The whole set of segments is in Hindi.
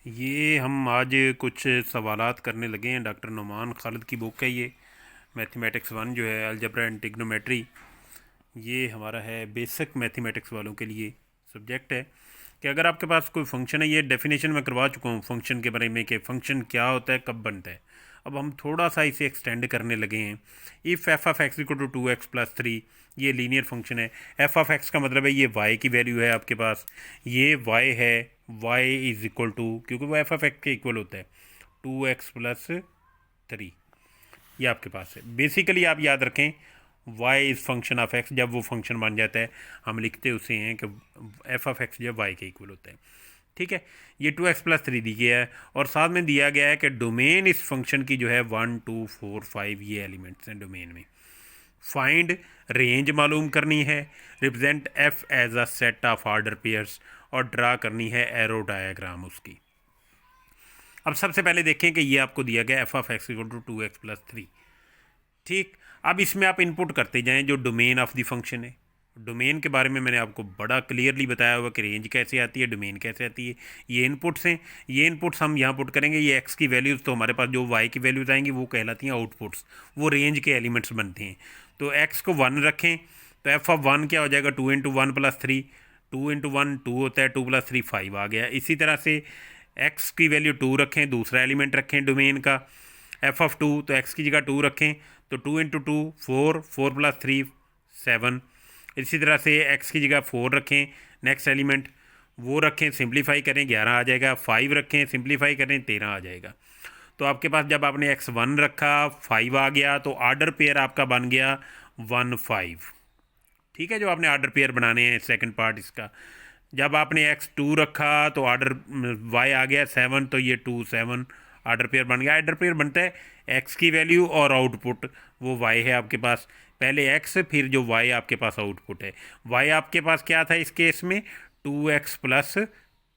ये हम आज कुछ सवालात करने लगे हैं। डॉक्टर नुमान खालिद की बुक है ये, मैथमेटिक्स वन जो है, अलजब्रा एंड ट्रिग्नोमेट्री। ये हमारा है बेसिक मैथमेटिक्स वालों के लिए सब्जेक्ट है कि अगर आपके पास कोई फंक्शन है, ये डेफिनेशन मैं करवा चुका हूँ फंक्शन के बारे में कि फंक्शन क्या होता है, कब बनता है। अब हम थोड़ा सा इसे एक्सटेंड करने लगे हैं। If F of X equal to 2x plus 3, ये लीनियर फंक्शन है। एफ ऑफ एक्स का मतलब है ये y की वैल्यू है आपके पास, ये y है, y इज़ इक्वल टू, क्योंकि वो एफ ऑफ एक्स के इक्वल होता है, 2x प्लस 3, ये आपके पास है। बेसिकली आप याद रखें, y is function of x। जब वो फंक्शन बन जाता है हम लिखते उसे हैं कि एफ ऑफ एक्स जो y के इक्वल होता है। ठीक है, ये 2x प्लस 3 दी गया है और साथ में दिया गया है कि डोमेन इस फंक्शन की जो है 1 2 4 5 ये एलिमेंट्स हैं डोमेन में। फाइंड रेंज मालूम करनी है, represent F as a set of order pairs, और ड्रा करनी है एरो डायग्राम उसकी। अब सबसे पहले देखें कि ये आपको दिया गया F of X equal to 2x plus 3। ठीक, अब इसमें आप इनपुट करते जाएं जो डोमेन ऑफ द फंक्शन है। डोमेन के बारे में मैंने आपको बड़ा क्लियरली बताया हुआ कि रेंज कैसे आती है, डोमेन कैसे आती है। ये इनपुट्स हैं, ये इनपुट्स हम यहाँ पुट करेंगे। ये एक्स की वैल्यूज़, तो हमारे पास जो वाई की वैल्यूज़ आएंगी वो कहलाती हैं आउटपुट्स, वो रेंज के एलिमेंट्स बनते हैं। तो एक्स को 1 रखें तो एफ ऑफ 1 क्या हो जाएगा, 2 इंटू 1 प्लस 3, 2 इंटू 1 2 होता है, 2 प्लस 3 5 आ गया। इसी तरह से एक्स की वैल्यू 2 रखें, दूसरा एलिमेंट रखें डोमेन का, एफ ऑफ 2, तो एक्स की जगह 2 रखें तो 2 इंटू 2 4, 4 प्लस 3 7। इसी तरह से एक्स की जगह 4 रखें, नेक्स्ट एलिमेंट वो रखें, सिंप्लीफाई करें 11 आ जाएगा, 5 रखें, सिंप्लीफाई करें 13 आ जाएगा। तो आपके पास जब आपने एक्स 1 रखा 5 आ गया, तो ऑर्डर पेयर आपका बन गया 1 5। ठीक है, जो आपने ऑर्डर पेयर बनाने हैं सेकंड पार्ट इसका। जब आपने एक्स 2 रखा तो ऑर्डर वाई आ गया 7, तो ये 2 7 ऑर्डर पेयर बन गया। ऑर्डर पेयर बनता है एक्स की वैल्यू और आउटपुट, वो वाई है आपके पास, पहले एक्स फिर जो वाई आपके पास आउटपुट है। वाई आपके पास क्या था इस केस में, 2x प्लस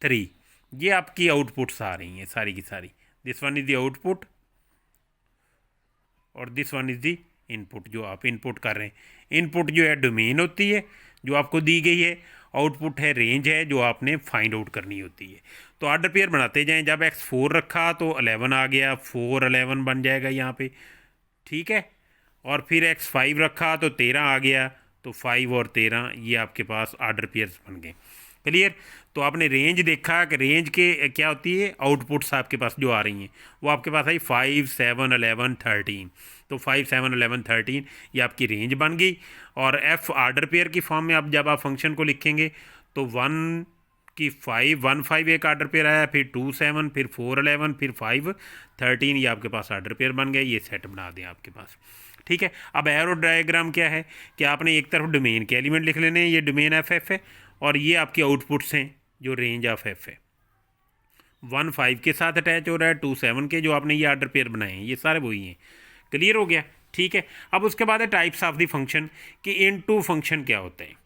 3। ये आपकी आउटपुट्स आ रही हैं सारी की सारी। This one is the output और this one is the input, जो आप इनपुट कर रहे हैं। इनपुट जो है डोमेन होती है जो आपको दी गई है, आउटपुट है रेंज है जो आपने फाइंड आउट करनी होती है। तो ऑर्डर पेयर बनाते जाएं। जब एक्स 4 रखा तो 11 आ गया, 4 11 बन जाएगा यहाँ पे। ठीक है, और फिर एक्स 5 रखा तो 13 आ गया, तो 5 और 13 ये आपके पास ऑर्डर पेयर्स बन गए। क्लियर। तो आपने रेंज देखा कि रेंज के क्या होती है, आउटपुट्स आपके पास जो आ रही हैं वो आपके पास आई 5 7 11 13। तो 5 7 11 13 ये आपकी रेंज बन गई। और एफ ऑर्डर पेयर की फॉर्म में आप जब आप फंक्शन को लिखेंगे तो 1 की 5 1 5 एक ऑर्डर पेयर आया, फिर 2 7, फिर 4 11, फिर 5 13, ये आपके पास ऑर्डर पेयर बन गए। ये सेट बना दें आपके पास। ठीक है, अब एरो डायग्राम क्या है कि आपने एक तरफ डोमेन के एलिमेंट लिख लेने हैं, ये डोमेन एफ एफ है, और ये आपके आउटपुट्स हैं जो रेंज ऑफ एफ है। 1 5 के साथ अटैच हो रहा है, 2 7 के जो आपने ये ऑर्डर पेयर बनाए हैं ये सारे वही हैं। क्लियर हो गया। ठीक है, अब उसके बाद है टाइप्स ऑफ द फंक्शन कि इन टू फंक्शन क्या होते हैं।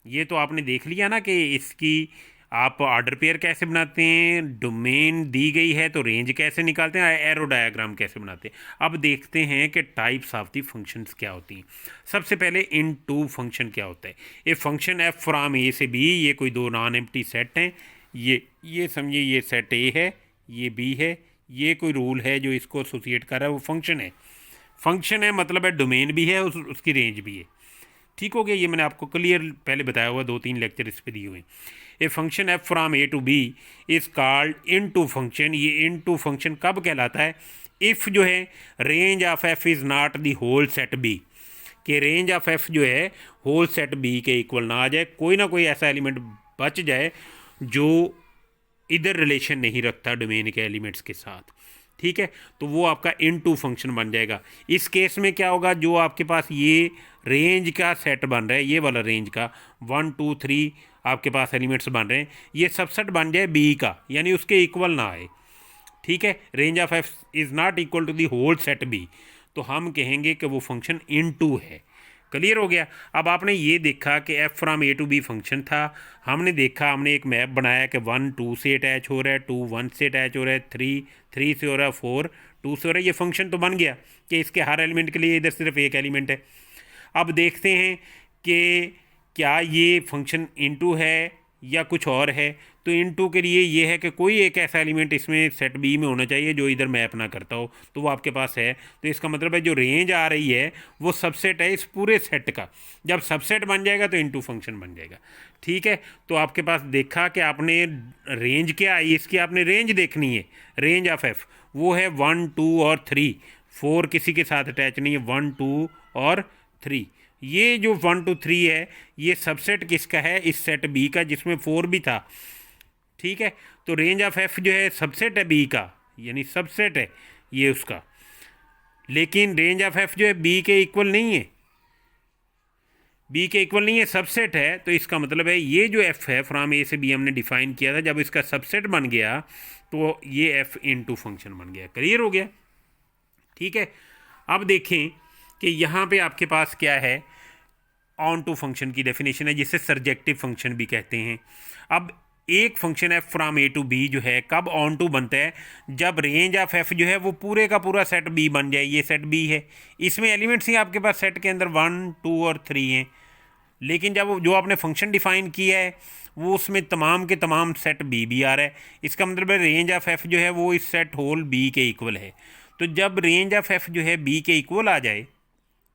ये तो आपने देख लिया ना कि इसकी आप ऑर्डर पेयर कैसे बनाते हैं, डोमेन दी गई है तो रेंज कैसे निकालते हैं, एरो डायग्राम कैसे बनाते हैं। अब देखते हैं कि टाइप्स ऑफ द फंक्शंस क्या होती हैं। सबसे पहले इन टू फंक्शन क्या होता है। ए फंक्शन एफ फ्राम ए से बी, ये कोई दो नॉन एम्प्टी सेट हैं। ये समझिए ये सेट ए है, ये बी है, ये कोई रूल है जो इसको एसोसिएट कर रहा है, वो फंक्शन है। फंक्शन है मतलब है डोमेन भी है, उसकी रेंज भी है। ठीक हो गया, ये मैंने आपको क्लियर पहले बताया हुआ, 2 3 लेक्चर इस पर दिए हुए। A function F from A to B is called into function. ये इन टू फंक्शन कब कहलाता है, इफ़ जो है range of F is not the whole set B, कि रेंज ऑफ एफ जो है होल सेट बी के इक्वल ना आ जाए, कोई ना कोई ऐसा एलिमेंट बच जाए जो इधर रिलेशन नहीं रखता डोमेन के एलिमेंट्स के साथ। ठीक है, तो वो आपका इन टू फंक्शन बन जाएगा। इस केस में क्या होगा, जो आपके पास ये रेंज का सेट बन रहा है, ये वाला रेंज का 1 2 3 आपके पास एलिमेंट्स बन रहे हैं, ये सबसेट बन जाए बी का, यानी उसके इक्वल ना आए। ठीक है, range of F is not equal to the whole set B, तो हम कहेंगे कि वो फंक्शन इन टू है। क्लियर हो गया। अब आपने ये देखा कि F from A to B function था, हमने देखा, हमने एक मैप बनाया कि 1 2 से अटैच हो रहा है, 2 1 से अटैच हो रहा है, 3 3 से हो रहा है, 4 2 से हो रहा है। ये फंक्शन तो बन गया कि इसके हर एलिमेंट के लिए इधर सिर्फ एक एलिमेंट है। अब देखते हैं कि क्या ये फंक्शन इनटू है या कुछ और है। तो इनटू के लिए ये है कि कोई एक ऐसा एलिमेंट इसमें सेट बी में होना चाहिए जो इधर मैप ना करता हो, तो वो आपके पास है। तो इसका मतलब है जो रेंज आ रही है वो सबसेट है इस पूरे सेट का। जब सबसेट बन जाएगा तो इनटू फंक्शन बन जाएगा। ठीक है, तो आपके पास देखा कि आपने रेंज क्या आई, इसकी आपने रेंज देखनी है। रेंज ऑफ एफ वो है 1 2 और 3, 4 किसी के साथ अटैच नहीं है, 1 2 और 3। ये जो 1 2 3 है ये सबसेट किसका है, इस सेट बी का जिसमें 4 भी था। ठीक है, तो रेंज ऑफ एफ जो है सबसेट है बी का, यानी सबसेट है ये उसका। लेकिन रेंज ऑफ एफ जो है बी के इक्वल नहीं है, बी के इक्वल नहीं है, सबसेट है। तो इसका मतलब है ये जो एफ है फ्रॉम ए से बी हमने डिफाइन किया था, जब इसका सबसेट बन गया तो ये एफ इनटू फंक्शन बन गया। क्लियर हो गया? ठीक है, अब देखें कि यहाँ पे आपके पास क्या है, ऑन टू फंक्शन की डेफिनेशन है जिसे सर्जेक्टिव फंक्शन भी कहते हैं। अब एक function F from A to B जो है कब ऑन टू बनता है, जब रेंज ऑफ एफ जो है वो पूरे का पूरा सेट बी बन जाए। ये सेट बी है, इसमें एलिमेंट्स ही आपके पास सेट के अंदर 1 2 और 3 हैं, लेकिन जब जो आपने फंक्शन डिफाइन किया है वो उसमें तमाम के तमाम सेट बी भी आ रहा है। इसका मतलब है रेंज ऑफ एफ जो है वो इस सेट होल बी के इक्वल है। तो जब रेंज ऑफ एफ जो है बी के इक्वल आ जाए,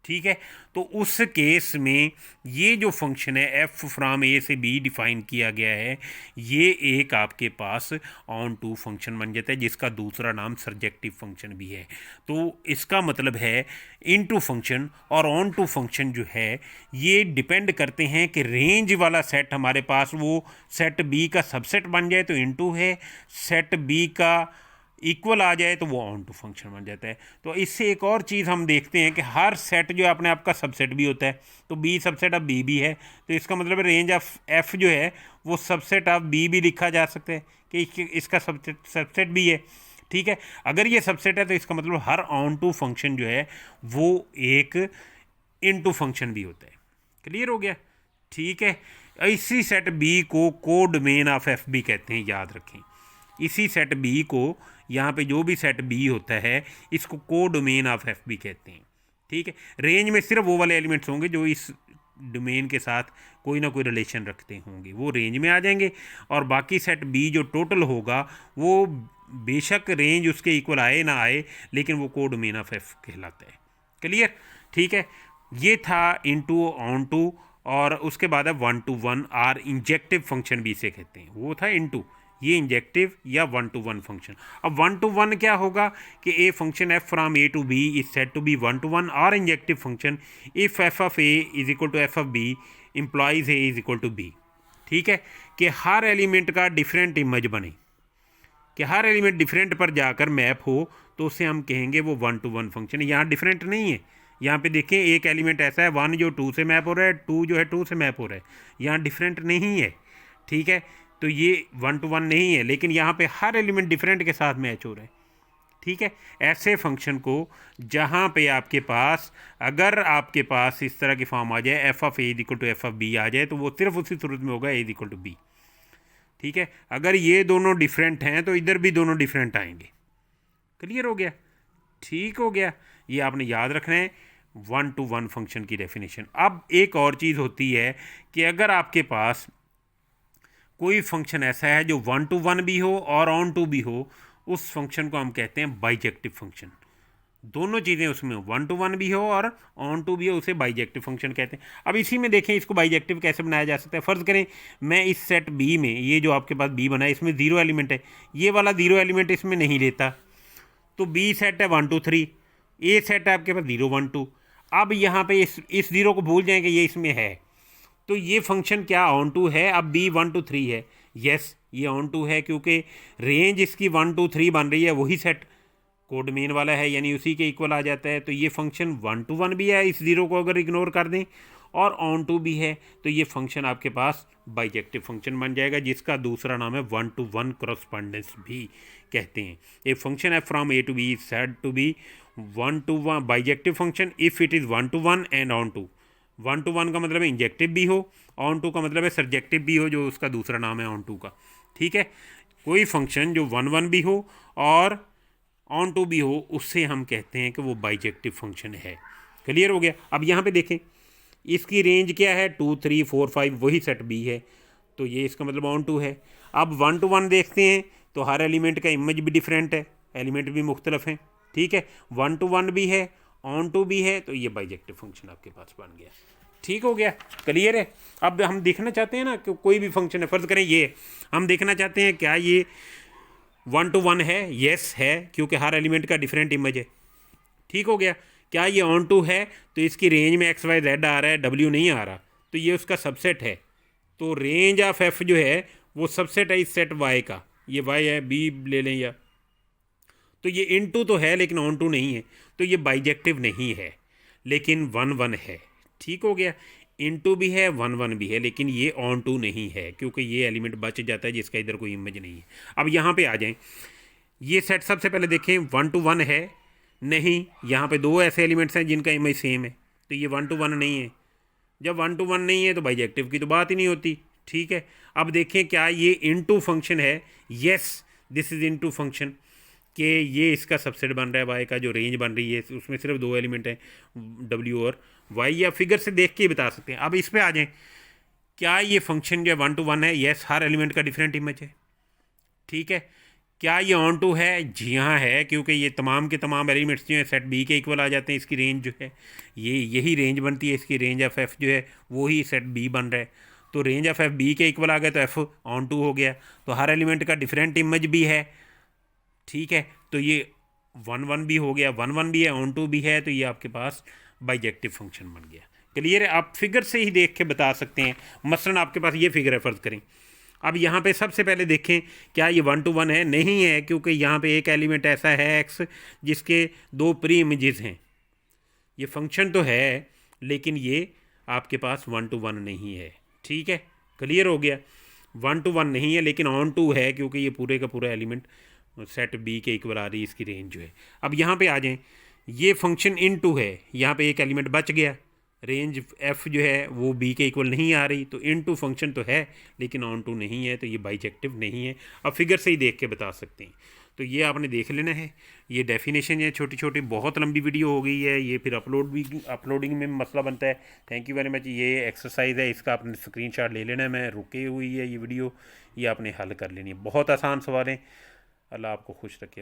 ठीक है, तो उस केस में ये जो फंक्शन है एफ फ्रॉम ए से बी डिफाइन किया गया है, ये एक आपके पास ऑन टू फंक्शन बन जाता है जिसका दूसरा नाम सर्जेक्टिव फंक्शन भी है। तो इसका मतलब है इन टू फंक्शन और ऑन टू फंक्शन जो है ये डिपेंड करते हैं कि रेंज वाला सेट हमारे पास वो सेट बी का सबसेट बन जाए तो इन टू है, सेट बी का इक्वल आ जाए तो वो ऑन टू फंक्शन बन जाता है। तो इससे एक और चीज़ हम देखते हैं कि हर सेट जो है अपने आप का सबसेट भी होता है, तो बी सबसेट ऑफ बी भी है। तो इसका मतलब रेंज ऑफ एफ जो है वो सबसेट ऑफ बी भी लिखा जा सकता है कि इसका सबसेट भी है। ठीक है, अगर ये सबसेट है तो इसका मतलब हर ऑन टू फंक्शन जो है वो एक इन टू फंक्शन भी होता है। क्लियर हो गया? ठीक है, इसी सेट बी को कोड डोमेन ऑफ एफ भी कहते हैं, याद रखें। इसी सेट बी को, यहाँ पे जो भी सेट बी होता है इसको कोड डोमेन ऑफ एफ भी कहते हैं। ठीक है, रेंज में सिर्फ वो वाले एलिमेंट्स होंगे जो इस डोमेन के साथ कोई ना कोई रिलेशन रखते होंगे, वो रेंज में आ जाएंगे। और बाकी सेट बी जो टोटल होगा वो बेशक रेंज उसके इक्वल आए ना आए, लेकिन वो कोड डोमेन ऑफ एफ कहलाता है। क्लियर? ठीक है, ये था इनटू ऑन टू, और उसके बाद है 1 to 1 आर इंजेक्टिव फंक्शन भी इसे कहते हैं। वो था इनटू, ये इंजेक्टिव या 1 to 1 फंक्शन। अब 1 to 1 क्या होगा कि a function F from A to B is said to be 1 to 1 और injective function if F of A is equal to F of B implies A is equal to B. ठीक है, कि हर एलिमेंट का डिफरेंट इमेज बने, कि हर एलिमेंट डिफरेंट पर जाकर मैप हो, तो उसे हम कहेंगे वो 1 to 1 फंक्शन है। यहाँ डिफरेंट नहीं है, यहाँ पे देखें एक एलिमेंट ऐसा है 1 जो 2 से मैप हो रहा है, 2 जो है 2 से मैप हो रहा है, यहाँ डिफरेंट नहीं है। ठीक है, तो ये 1 to 1 नहीं है, लेकिन यहाँ पे हर एलिमेंट डिफरेंट के साथ मैच हो रहा है। ठीक है, ऐसे फंक्शन को जहाँ पे आपके पास, अगर आपके पास इस तरह की फॉर्म आ जाए f of A is equal to F of b आ जाए, तो वो सिर्फ उसी सूरत में होगा a is equal to B. ठीक है, अगर ये दोनों डिफरेंट हैं तो इधर भी दोनों डिफरेंट आएंगे। क्लियर हो गया? ठीक हो गया, ये आपने याद रखना है 1 to 1 फंक्शन की डेफिनेशन। अब एक और चीज़ होती है कि अगर आपके पास कोई फंक्शन ऐसा है जो 1 to 1 भी हो और ऑन टू भी हो, उस फंक्शन को हम कहते हैं बाइजेक्टिव फंक्शन। दोनों चीज़ें उसमें 1 to 1 भी हो और ऑन टू भी हो, उसे बाइजेक्टिव फंक्शन कहते हैं। अब इसी में देखें इसको बाइजेक्टिव कैसे बनाया जा सकता है। फ़र्ज़ करें मैं इस सेट बी में, ये जो आपके पास बी बना है इसमें 0 एलिमेंट है, ये वाला 0 एलिमेंट इसमें नहीं लेता, तो बी सेट है 1 2 3, ए सेट है आपके पास 0 1 2। अब यहाँ पे इस 0 को भूल जाएंगे, ये इसमें है, तो ये फंक्शन क्या ऑन टू है? अब बी 1 to 3 है, यस ये ऑन टू है, क्योंकि रेंज इसकी 1 to 3 बन रही है, वही सेट कोड मेन वाला है, यानी उसी के इक्वल आ जाता है। तो ये फंक्शन 1 to 1 भी है, इस 0 को अगर इग्नोर कर दें, और ऑन टू भी है, तो ये फंक्शन आपके पास बाइजेक्टिव फंक्शन बन जाएगा, जिसका दूसरा नाम है 1 to 1 करस्पॉन्डेंस भी कहते हैं। ए फंक्शन है from A to B is said to be 1 to 1 bijective function if it is 1 to 1 and onto. 1 to 1 का मतलब है इंजेक्टिव भी हो, ऑन टू का मतलब है सर्जेक्टिव भी हो, जो उसका दूसरा नाम है ऑन टू का। ठीक है, कोई फंक्शन जो 1 1 भी हो और ऑन टू भी हो, उससे हम कहते हैं कि वो बाइजेक्टिव फंक्शन है। क्लियर हो गया? अब यहाँ पे देखें इसकी रेंज क्या है, 2 3 4 5, वही सेट बी है, तो ये इसका मतलब ऑन टू है। अब 1 to 1 देखते हैं तो हर एलिमेंट का इमेज भी डिफरेंट है, एलिमेंट भी मुख्तलिफ हैं, ठीक है। 1 to 1 भी है, ऑन टू भी है, तो ये बाइजेक्टिव फंक्शन आपके पास बन गया। ठीक हो गया, क्लियर है। अब हम देखना चाहते हैं ना कि कोई भी फंक्शन है, फ़र्ज़ करें ये हम देखना चाहते हैं क्या ये 1 to 1 है, यस है, क्योंकि हर एलिमेंट का डिफरेंट इमेज है। ठीक हो गया। क्या ये ऑन टू है, तो इसकी रेंज में एक्स वाई जेड आ रहा है, डब्ल्यू नहीं आ रहा, तो ये उसका सबसेट है। तो रेंज ऑफ एफ जो है वो सबसेट है इस सेट वाई का, ये वाई है, बी ले लें या, तो ये इन टू तो है लेकिन ऑन टू नहीं है, तो ये बाइजेक्टिव नहीं है, लेकिन 1 1 है। ठीक हो गया। इन टू भी है, 1 1 भी है, लेकिन ये ऑन टू नहीं है क्योंकि ये एलिमेंट बच जाता है जिसका इधर कोई इमेज नहीं है। अब यहाँ पे आ जाएं, ये सेट सबसे पहले देखें 1 to 1 है नहीं, यहाँ पे 2 ऐसे एलिमेंट्स हैं जिनका इमेज सेम है, तो ये 1 to 1 नहीं है। जब 1 to 1 नहीं है तो बाइजेक्टिव की तो बात ही नहीं होती। ठीक है। अब देखें क्या ये इनटू फंक्शन है, yes this is into function, कि ये इसका सबसेट बन रहा है वाई का, जो रेंज बन रही है उसमें सिर्फ 2 एलिमेंट हैं, डब्ल्यू और वाई, या फिगर से देख के ही बता सकते हैं। अब इस पर आ जाएं, क्या ये फंक्शन जो 1 to 1 है, यस हर एलिमेंट का डिफरेंट इमेज है। ठीक है। क्या ये ऑन टू है, जी हाँ है, क्योंकि ये तमाम के तमाम एलिमेंट्स जो हैं सेट बी के इक्वल आ जाते हैं, इसकी रेंज जो है ये यही रेंज बनती है, इसकी रेंज ऑफ एफ जो है वो ही सेट बी बन रहा है, तो रेंज ऑफ एफ बी के इक्वल आ गया तो एफ ऑन टू हो गया, तो हर एलिमेंट का डिफरेंट इमेज भी है। ठीक है। तो ये 1 1 भी हो गया, 1 1 भी है, ऑन टू भी है, तो ये आपके पास बाइजेक्टिव फंक्शन बन गया। क्लियर है। आप फिगर से ही देख के बता सकते हैं। मसलन आपके पास ये फिगर है, फ़र्ज़ करें। अब यहाँ पे सबसे पहले देखें क्या ये 1 to 1 है, नहीं है, क्योंकि यहाँ पे एक एलिमेंट ऐसा है एक्स जिसके 2 प्री इमेजेस हैं। ये फंक्शन तो है लेकिन ये आपके पास 1 to 1 नहीं है। ठीक है, क्लियर हो गया। 1 to 1 नहीं है लेकिन ऑन टू है, क्योंकि ये पूरे का पूरा एलिमेंट सेट बी के इक्वल आ रही है इसकी रेंज जो है। अब यहाँ पे आ जाएं, ये फंक्शन इन टू है, यहाँ पे एक एलिमेंट बच गया, रेंज एफ जो है वो बी के इक्वल नहीं आ रही, तो इन टू फंक्शन तो है लेकिन ऑन टू नहीं है, तो ये बाइजेक्टिव नहीं है। अब फिगर से ही देख के बता सकते हैं। तो ये आपने देख लेना है, ये डेफिनेशन है छोटी छोटी, बहुत लंबी वीडियो हो गई है ये, फिर अपलोडिंग में मसला बनता है। Thank you very much. ये एक्सरसाइज है, इसका आपने स्क्रीनशॉट ले लेना है, मैं रुके हुई है ये वीडियो, ये आपने हल कर लेनी है। बहुत आसान सवाल है। अल्लाह आपको खुश रखे।